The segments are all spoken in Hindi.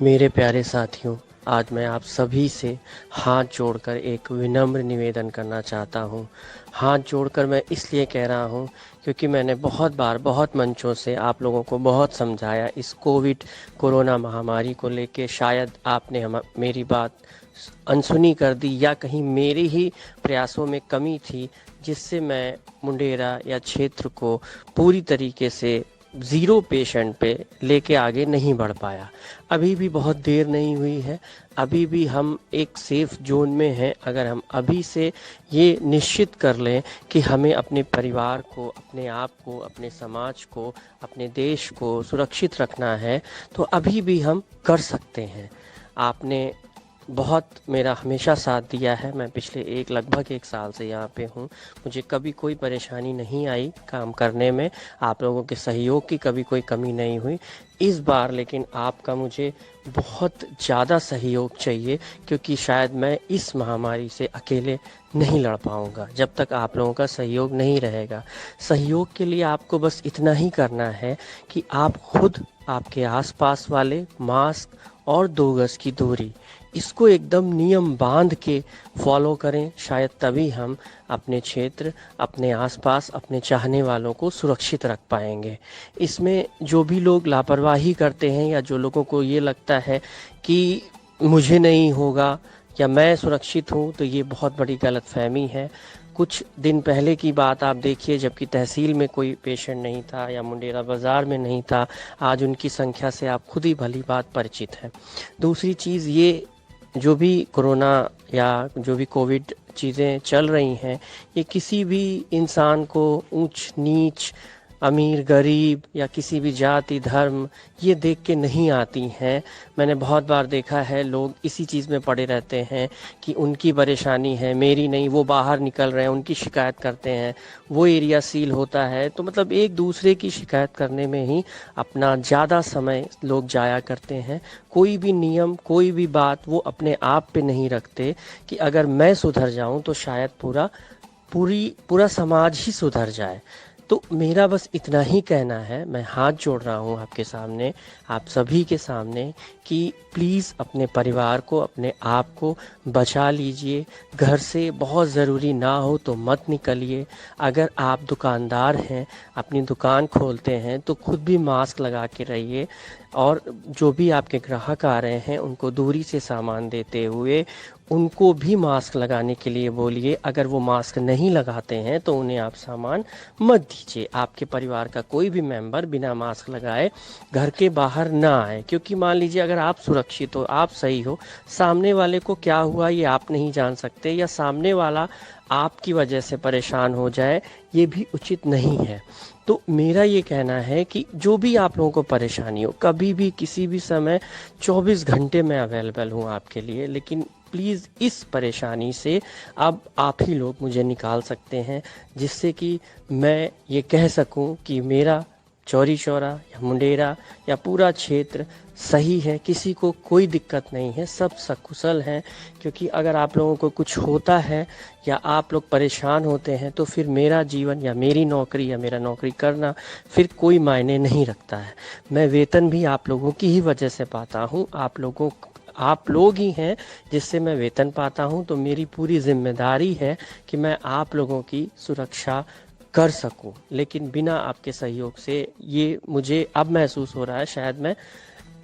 मेरे प्यारे साथियों, आज मैं आप सभी से हाथ जोड़कर एक विनम्र निवेदन करना चाहता हूँ। हाथ जोड़कर मैं इसलिए कह रहा हूँ क्योंकि मैंने बहुत बार बहुत मंचों से आप लोगों को बहुत समझाया इस कोरोना महामारी को लेके। शायद आपने मेरी बात अनसुनी कर दी या कहीं मेरे ही प्रयासों में कमी थी, जिससे मैं मुंडेरा या क्षेत्र को पूरी तरीके से ज़ीरो पेशेंट पे लेके आगे नहीं बढ़ पाया। अभी भी बहुत देर नहीं हुई है, अभी भी हम एक सेफ जोन में हैं। अगर हम अभी से ये निश्चित कर लें कि हमें अपने परिवार को, अपने आप को, अपने समाज को, अपने देश को सुरक्षित रखना है, तो अभी भी हम कर सकते हैं। आपने बहुत मेरा हमेशा साथ दिया है। मैं पिछले लगभग 1 साल से यहाँ पे हूँ। मुझे कभी कोई परेशानी नहीं आई काम करने में, आप लोगों के सहयोग की कभी कोई कमी नहीं हुई। इस बार लेकिन आपका मुझे बहुत ज़्यादा सहयोग चाहिए, क्योंकि शायद मैं इस महामारी से अकेले नहीं लड़ पाऊँगा जब तक आप लोगों का सहयोग नहीं रहेगा। सहयोग के लिए आपको बस इतना ही करना है कि आप खुद, आपके आस-पास वाले मास्क और 2 गज की दूरी, इसको एकदम नियम बांध के फॉलो करें। शायद तभी हम अपने क्षेत्र, अपने आसपास, अपने चाहने वालों को सुरक्षित रख पाएंगे। इसमें जो भी लोग लापरवाही करते हैं या जो लोगों को ये लगता है कि मुझे नहीं होगा या मैं सुरक्षित हूँ, तो ये बहुत बड़ी गलतफहमी है। कुछ दिन पहले की बात आप देखिए, जबकि तहसील में कोई पेशेंट नहीं था या मुंडेरा बाज़ार में नहीं था, आज उनकी संख्या से आप खुद ही भली बात परिचित हैं। दूसरी चीज़ ये, जो भी कोरोना या जो भी कोविड चीज़ें चल रही हैं, ये किसी भी इंसान को ऊंच नीच, अमीर गरीब या किसी भी जाति धर्म ये देख के नहीं आती हैं। मैंने बहुत बार देखा है, लोग इसी चीज़ में पड़े रहते हैं कि उनकी परेशानी है, मेरी नहीं। वो बाहर निकल रहे हैं, उनकी शिकायत करते हैं, वो एरिया सील होता है, तो मतलब एक दूसरे की शिकायत करने में ही अपना ज़्यादा समय लोग जाया करते हैं। कोई भी नियम, कोई भी बात वो अपने आप पे नहीं रखते कि अगर मैं सुधर जाऊं तो शायद पूरा समाज ही सुधर जाए। तो मेरा बस इतना ही कहना है। मैं हाथ जोड़ रहा हूँ आपके सामने, आप सभी के सामने, कि प्लीज़ अपने परिवार को, अपने आप को बचा लीजिए। घर से बहुत ज़रूरी ना हो तो मत निकलिए। अगर आप दुकानदार हैं, अपनी दुकान खोलते हैं, तो खुद भी मास्क लगा के रहिए, और जो भी आपके ग्राहक आ रहे हैं उनको दूरी से सामान देते हुए उनको भी मास्क लगाने के लिए बोलिए। अगर वो मास्क नहीं लगाते हैं तो उन्हें आप सामान मत दीजिए। आपके परिवार का कोई भी मेंबर बिना मास्क लगाए घर के बाहर ना आए, क्योंकि मान लीजिए अगर आप सुरक्षित हो, आप सही हो, सामने वाले को क्या हुआ ये आप नहीं जान सकते, या सामने वाला आपकी वजह से परेशान हो जाए, ये भी उचित नहीं है। तो मेरा ये कहना है कि जो भी आप लोगों को परेशानी हो, कभी भी किसी भी समय 24 घंटे मैं अवेलेबल हूँ आपके लिए। लेकिन प्लीज़ इस परेशानी से अब आप ही लोग मुझे निकाल सकते हैं, जिससे कि मैं ये कह सकूं कि मेरा चौरी चौरा या मुंडेरा या पूरा क्षेत्र सही है, किसी को कोई दिक्कत नहीं है, सब सकुशल हैं। क्योंकि अगर आप लोगों को कुछ होता है या आप लोग परेशान होते हैं, तो फिर मेरा जीवन या मेरी नौकरी या मेरा नौकरी करना फिर कोई मायने नहीं रखता है। मैं वेतन भी आप लोगों की ही वजह से पाता हूँ, आप लोग ही हैं जिससे मैं वेतन पाता हूं। तो मेरी पूरी जिम्मेदारी है कि मैं आप लोगों की सुरक्षा कर सकूं। लेकिन बिना आपके सहयोग से ये मुझे अब महसूस हो रहा है, शायद मैं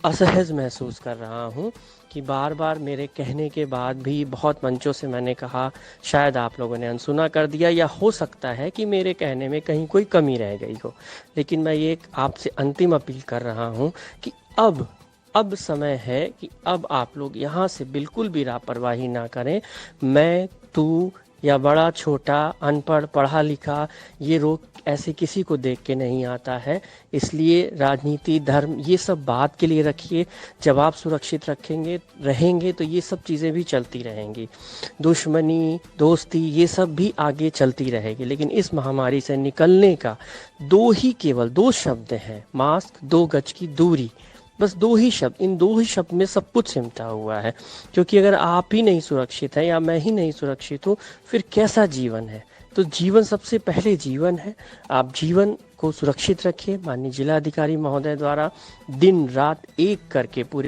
असहज महसूस कर रहा हूं कि बार बार मेरे कहने के बाद भी बहुत मंचों से मैंने कहा, शायद आप लोगों ने अनसुना कर दिया, या हो सकता है कि मेरे कहने में कहीं कोई कमी रह गई हो। लेकिन मैं ये आपसे अंतिम अपील कर रहा हूं कि अब समय है कि अब आप लोग यहाँ से बिल्कुल भी लापरवाही ना करें। मैं, तू या बड़ा छोटा, अनपढ़ पढ़ा लिखा, ये रोग ऐसे किसी को देख के नहीं आता है। इसलिए राजनीति, धर्म, ये सब बात के लिए रखिए। जब आप सुरक्षित रहेंगे तो ये सब चीज़ें भी चलती रहेंगी। दुश्मनी, दोस्ती, ये सब भी आगे चलती रहेगी। लेकिन इस महामारी से निकलने का केवल दो शब्द हैं, मास्क, 2 गज की दूरी। बस 2 ही शब्द, इन 2 ही शब्द में सब कुछ सिमटा हुआ है। क्योंकि अगर आप ही नहीं सुरक्षित हैं या मैं ही नहीं सुरक्षित हूँ, फिर कैसा जीवन है? तो जीवन सबसे पहले जीवन है। आप जीवन को सुरक्षित रखिए। माननीय जिलाधिकारी महोदय द्वारा दिन रात एक करके पूरे